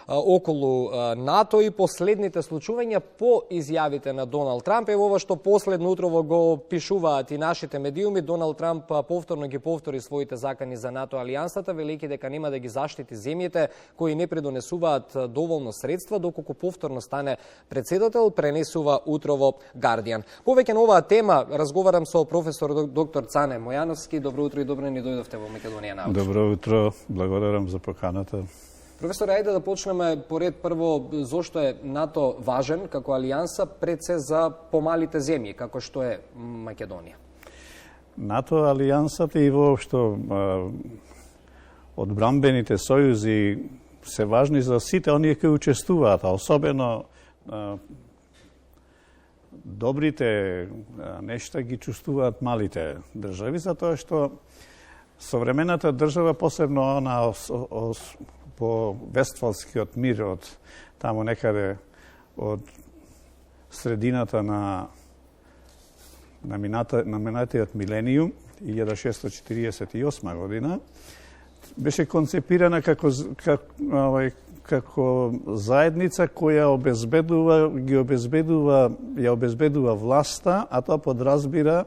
околу НАТО и последните случувања по изјавите на Доналд Трамп. Ево ова што последно утрово го пишуваат и нашите медиуми. Доналд Трамп повторно ги повтори своите закани за НАТО алијансата, велики дека нема да ги заштити земјите кои не предонесуваат доволно средства, доколку повторно стане председател, пренесува утрово Guardian. Повеќе на оваа тема разговарам со професор доктор Цане Мојановски. Добро утро и добро ни дојдовте во Македонија научи. Добро утро, благодарам за поканата. Професор, ајде да почнеме поред прво зошто е НАТО важен како алијанса пред се за помалите земји, како што е Македонија. НАТО алијансата и воопшто одбранбените сојузи се важни за сите оние кои учествуваат, а особено добрите нешта ги чувствуваат малите држави, затоа што современата држава, посебно она по Вестфалскиот мир од таму некаде од средината на минатиот милениум, 1648 година, беше концепирана како заедница која ја обезбедува власта, а тоа подразбира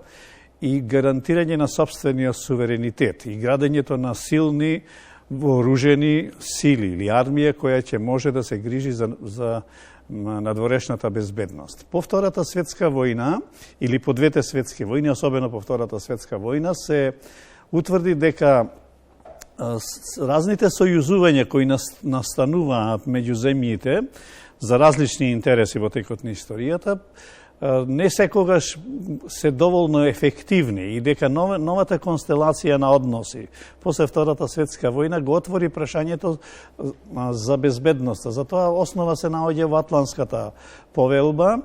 и гарантирање на собствениот суверенитет и градењето на силни вооружени сили или армија која ќе може да се грижи за надворешната безбедност. По Втората светска војна или по двете светски војни, особено по Втората светска војна, се утврди дека разните сојузувања кои настануваат меѓу земјите за различни интереси во текот на историјата не секогаш се доволно ефективни и дека новата констелација на односи после Втората светска војна го отвори прашањето за безбедноста. Затоа основа се наоѓа во Атлантската повелба,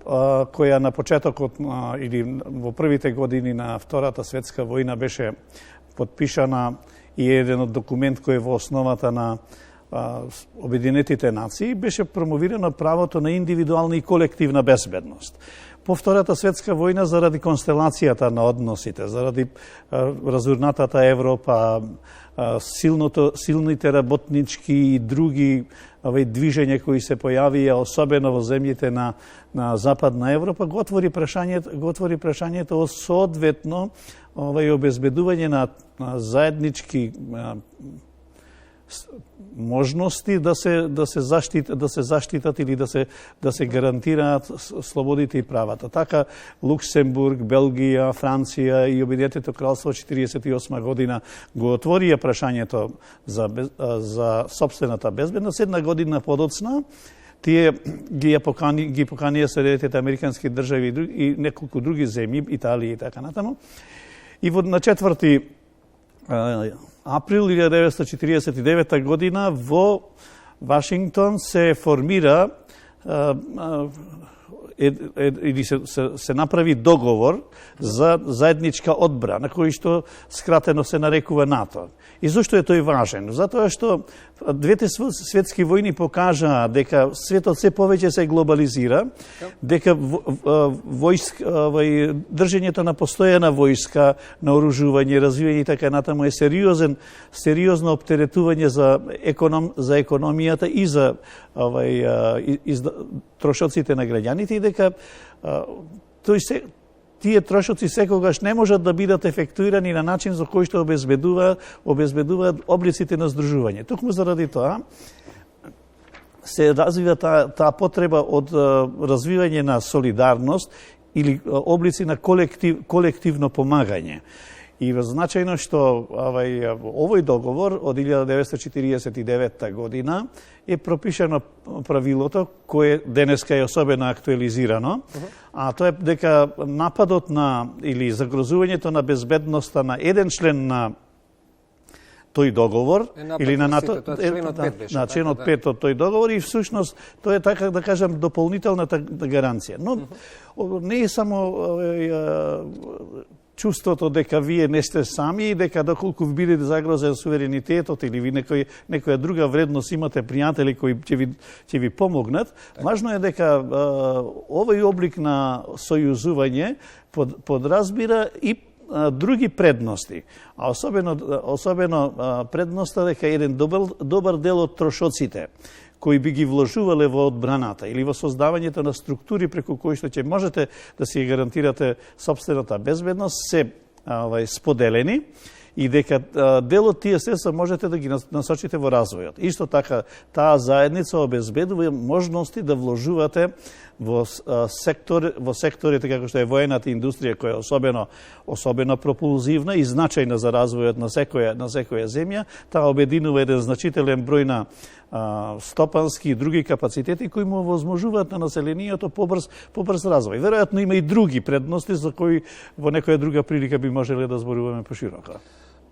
која на почетокот или во првите години на Втората светска војна беше подпишана и еден од документ кој е во основата на Обединетите нации, беше промовирано правото на индивидуална и колективна безбедност. По Втората светска војна, заради констелацијата на односите, заради разурнатата Европа, силните работнички и други движења кои се појавија, особено во земјите на Западна Европа, го отвори прашањето соодветно обезбедување на заеднички можности да се заштитат или да се гарантираат слободите и правата. Така Луксембург, Белгија, Франција и Обединетото кралство 48 година го отворија прашањето за собствената безбедност. Една година подоцна тие ги поканија Соединетите американски држави и неколку други земји, Италија и така натаму. И на 4 април 1949 година во Вашингтон се формира или се направи договор за заедничка одбрана, кој што скратено се нарекува НАТО. И зошто е тој важен? Затоа што двете светски војни покажаа дека светот се повеќе се глобализира, дека држењето на постојана војска, наоружување, развивање и така натаму е сериозно оптеретување за економијата и за трошоците на граѓаните и дека тие трошоци секогаш не можат да бидат ефектуирани на начин за кој што обезбедуваат облиците на здружување. Токму заради тоа се развива таа потреба од развивање на солидарност или облици на колективно помагање. И значајно што овој договор од 1949 година е пропишано правилото кое денеска е особено актуализирано, а тоа е дека нападот или загрозувањето на безбедноста на еден член на тој договор или на НАТО, на членот 5 од тој договор и всушност тоа е така да кажам дополнителната гаранција. Но не е само чувството дека вие не сте сами и дека доколку биде загрозен суверенитетот или ви некоја друга вредност имате пријатели кои ќе ви помогнат, важно е дека овој облик на сојузување подразбира и други предности, а особено предноста дека еден добар дел од трошоците кои би ги вложувале во одбраната или во создавањето на структури преку кои што ќе можете да си гарантирате собствената безбедност, се споделени и дека дел од тие средства можете да ги насочите во развојот. Исто така, таа заедница обезбедува можности да вложувате во секторите како што е воената индустрија, која е особено пропулзивна и значајна за развојот на секоја земја. Таа обединува еден значителен број на стопански и други капацитети кои му возможуваат на населението побрз развој. Веројатно има и други предности за кои во некоја друга прилика би можеле да зборуваме пошироко.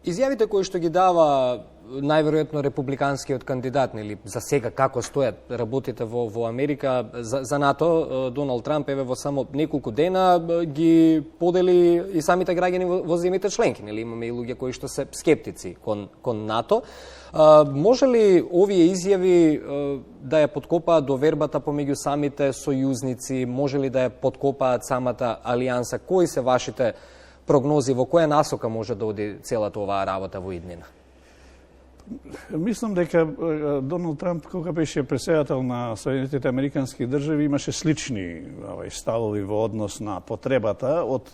Изјавите кои што ги дава најверојатно републиканскиот кандидат, или за сега како стојат работите во Америка за НАТО, Доналд Трамп еве во само неколку дена ги подели и самите граѓани во земјите членки, нели имаме и луѓе кои што се скептици кон НАТО. Може ли овие изјави да ја подкопаат довербата помеѓу самите сојузници, може ли да ја подкопаат самата алијанса? Кои се вашите прогнози, во која насока може да оди целата оваа работа во иднина? Мислам дека Доналд Трамп, кога беше претседател на Соединетите американски држави, имаше слични ставови во однос на потребата од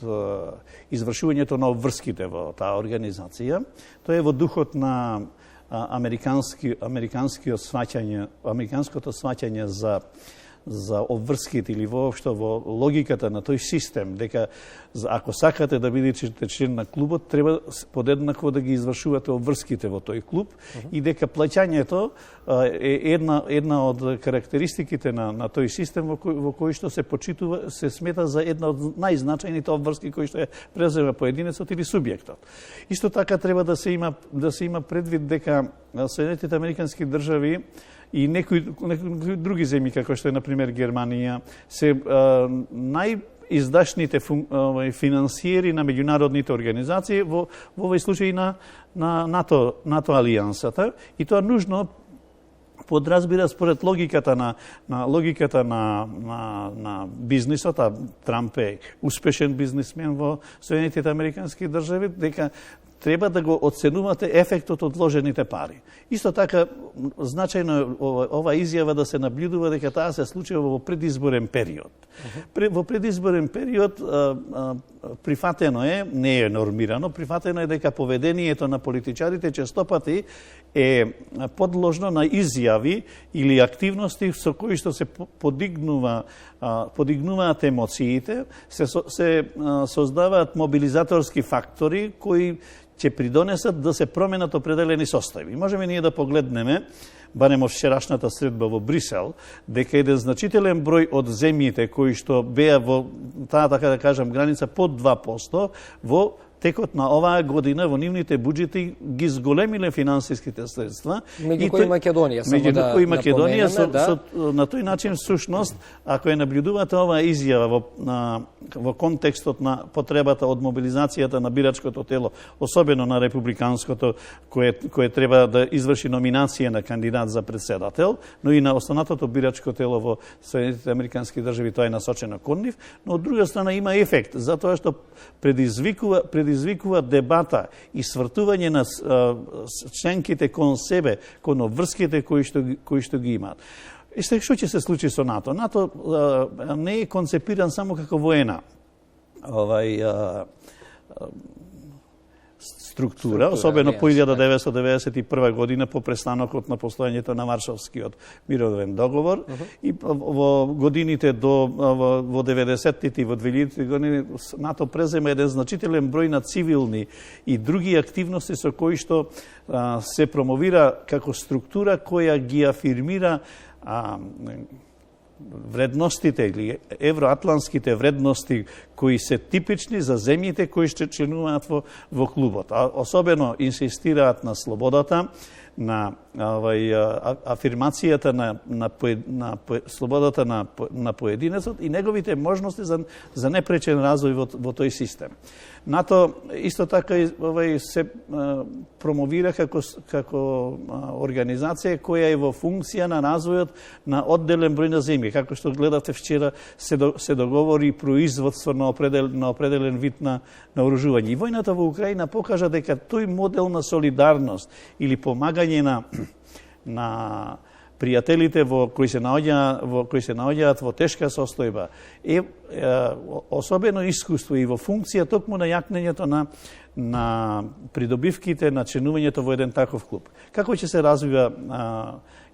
извршувањето на обврските во таа организација. Тоа е во духот на американското сваќање за обврските или воопшто во логиката на тој систем, дека ако сакате да бидете член на клубот, треба подеднакво да ги извршувате обврските во тој клуб и дека плаќањето е една од карактеристиките на тој систем во кој што се почитува, се смета за една од најзначајните обврски кои што ја презема поединецот или субјектот. Исто така треба да се има предвид дека Соединетите американски држави и некои други земји, како што е, например, Германија, се најиздашните финансиери на меѓународните организации, во овој случај на НАТО алијансата, и тоа нужно подразбира според логиката на бизнисот, а Трамп е успешен бизнисмен во Соединетите американски држави, дека треба да го оценувате ефектот од вложените пари. Исто така, значајно е ова изјава да се наблюдува дека таа се случува во предизборен период. Во предизборен период прифатено е, не е нормирано, прифатено е дека поведението на политичарите честопати е подложно на изјави или активности со кои што се подигнуваат емоциите, се создаваат мобилизаторски фактори кои ќе придонесат да се променат определени состави. Можеме ние да погледнеме, барем од вчерашната средба во Брисел, дека еден значителен број од земјите кои што беа во таа, така да кажам, граница под 2%, во текот на оваа година во нивните буџети ги зголемиле финансиските средства. Меѓу кои Македонија, на тој начин, всушност, ако ја наблюдувате оваа изјава во контекстот на потребата од мобилизацијата на бирачкото тело, особено на републиканското, кое треба да изврши номинација на кандидат за председател, но и на останатото бирачко тело во Соединетите американски држави, тоа е насочено кон нив, но од друга страна има ефект, затоа што предизвикува дебата и свртување на членките кон себе, кон обврските кои што ги имаат. И што ќе се случи со НАТО? НАТО не е концепиран само како воена структура, особено по 1991 година, по престанокот на постојањето на Варшавскиот мировен договор, и во годините во 90-тите и во 2000-тите години НАТО презема еден значителен број на цивилни и други активности со кои што се промовира како структура која ги афирмира вредностите или евроатлантските вредности кои се типични за земјите кои што членуваат во клубот. А особено инсистираат на слободата, на афирмацијата на слободата на поединецот и неговите можности за непречен развој во тој систем. НАТО исто така се промовира како организација која е во функција на развојот на одделен број на земји. Како што гледавте вчера, се договори производство на определен вид на оружување. И војната во Украина покажа дека тој модел на солидарност или помагање на пријателите кои се наоѓаат во тешка состојба е особено искуство и во функција токму на јакнењето на придобивките, на членувањето во еден таков клуб. Како ќе се развива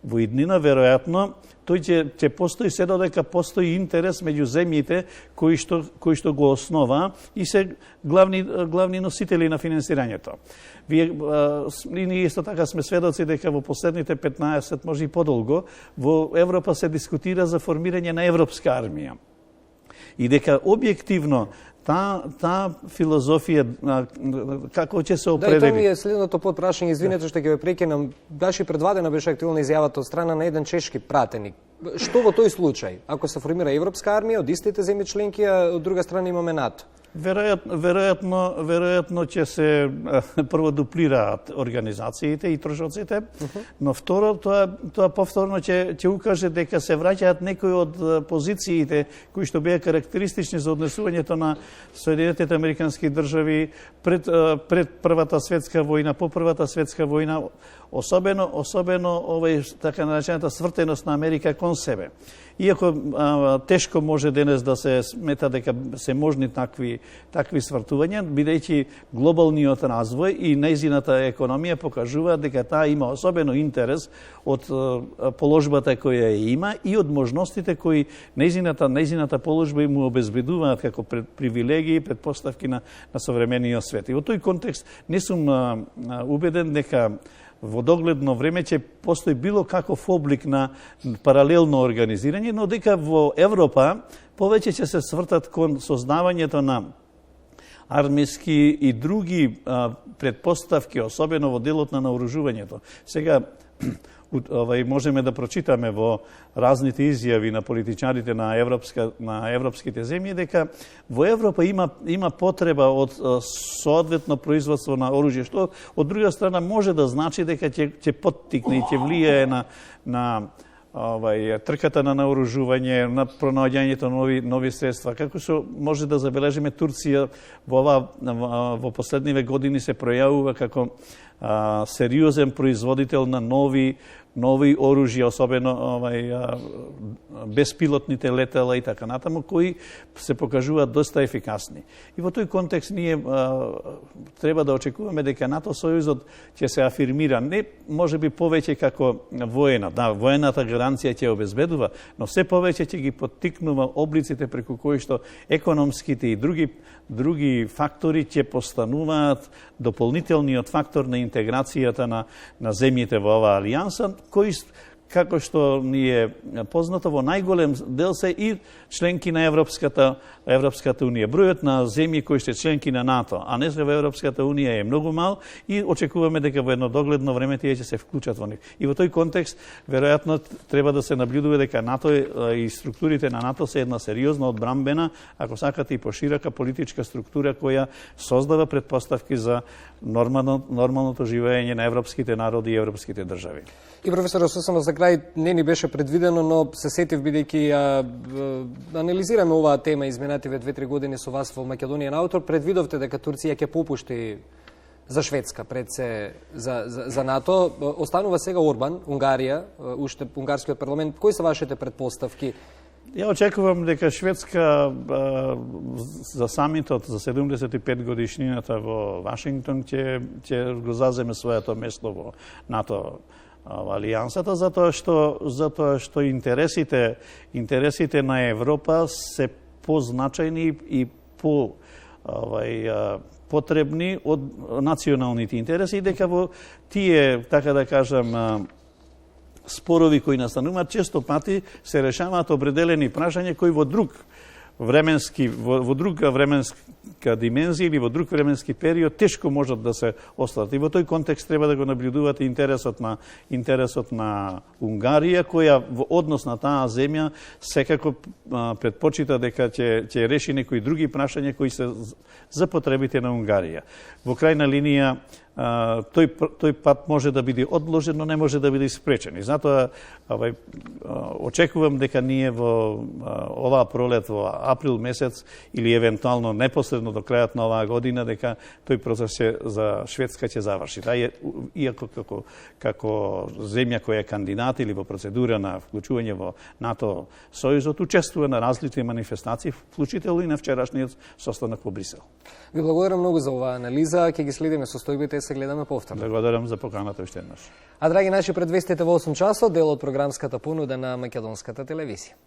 во иднина, веројатно, тој ќе постои се додека постои интерес меѓу земјите кои што го основа и се главни носители на финансирањето. Ние исто така сме сведоци дека во последните 15, може и подолго, во Европа се дискутира за формирање на европска армија. И дека објективно таа филозофија како ќе се определи. Да, и тоа ми е следното подпрашање, извинете што ќе ве прекинам. Беше предвадена, беше актуелна изјавата од страна на еден чешки пратеник. Што во тој случај, ако се формира европска армија од истите земји членки, а од друга страна имаме НАТО? Веројатно ќе се прво дуплираат организациите и трошоците, но второ, тоа повторно ќе укаже дека се враќаат некои од позициите кои што беа карактеристични за однесувањето на Соединетите Американски држави пред Првата светска војна, по Првата светска војна, особено така наречената свртеност на Америка кон себе. Иако тешко може денес да се смета дека се можни такви свртувања, бидејќи глобалниот развој и нејзината економија покажуваат дека таа има особено интерес од положбата која има и од можностите кои нејзината положба му обезбедуваат како привилегии, предпоставки на современиот свет. И во тој контекст не сум убеден дека во догледно време ќе постои било каков облик на паралелно организирање, но дека во Европа повеќе ќе се свртат кон создавањето на армиски и други предпоставки, особено во делот на наоружувањето. Сега, можеме да прочитаме во разните изјави на политичарите на европските земји дека во Европа има потреба од соодветно производство на оружје, што од друга страна може да значи дека ќе поттикне и ќе влијае на трката на наоружување, на пронаоѓањето нови средства. Како што може да забележиме, Турција во последниве години се пројавува како сериозен производител на нови оружја, особено беспилотните летела и така натаму, кои се покажуваат доста ефикасни. И во тој контекст ние треба да очекуваме дека НАТО сојузот ќе се афирмира, не можеби повеќе како воена. Да, воената гаранција ќе обезбедува, но се повеќе ќе ги поттикнува облиците преку кои што економските и други фактори ќе постануваат дополнителниот фактор на интеграцијата на земјите во оваа алијанса, кои, како што ни е познато, во најголем дел се и членки на Европската Унија. Бројот на земји кои се членки на НАТО, а не се во Европската Унија, е многу мал и очекуваме дека во едно догледно време тие ќе се вклучат во нив. И во тој контекст, веројатно, треба да се наблюдува дека НАТО и структурите на НАТО се една сериозна одбрамбена, ако сакате и поширока политичка структура која создава предпоставки за нормалното живење на европските народи и европските држави. И професор, само за крај, не ни беше предвидено, но се сетив бидејќи анализираме оваа тема изминативе 2-3 години со вас во Македонија на Аутор, предвидовте дека Турција ќе попушти за Шведска пред се за НАТО. Останува сега Орбан, Унгарија, уште унгарскиот парламент. Кои се вашите предпоставки? Ја очекувам дека Шведска за самитот за 75 годишнината во Вашингтон ќе го заземе своето место во НАТО алијансата, затоа што интересите на Европа се позначајни и потребни од националните интереси, и дека во тие, така да кажам, спорови кои настануваат, често пати се решаваат определени прашања кои во во друга временска димензија или во друг временски период тешко можат да се остварат. И во тој контекст треба да го наблюдувате интересот на Унгарија, која во однос на таа земја секако предпочита дека ќе реши некои други прашања кои се за потребите на Унгарија. Во крајна линија тој пат може да биде одложен, но не може да биде спречен. И затоа очекувам дека ние во оваа пролет, во април месец или евентуално непосредно до крајот на оваа година, дека тој процес за Шведска ќе заврши. Иако како земја која е кандидат или во процедура на вклучување во НАТО Сојузот, учествува на различни манифестации, вклучително и на вчерашниот состанок во Брисел. Ви благодарам многу за оваа анализа, ќе ги следиме состојбите и се гледаме повторно. Благодарам за поканата уште еднаш. А драги наши, предвестите во 8 часот, дел од програмската понуда на Македонската телевизија.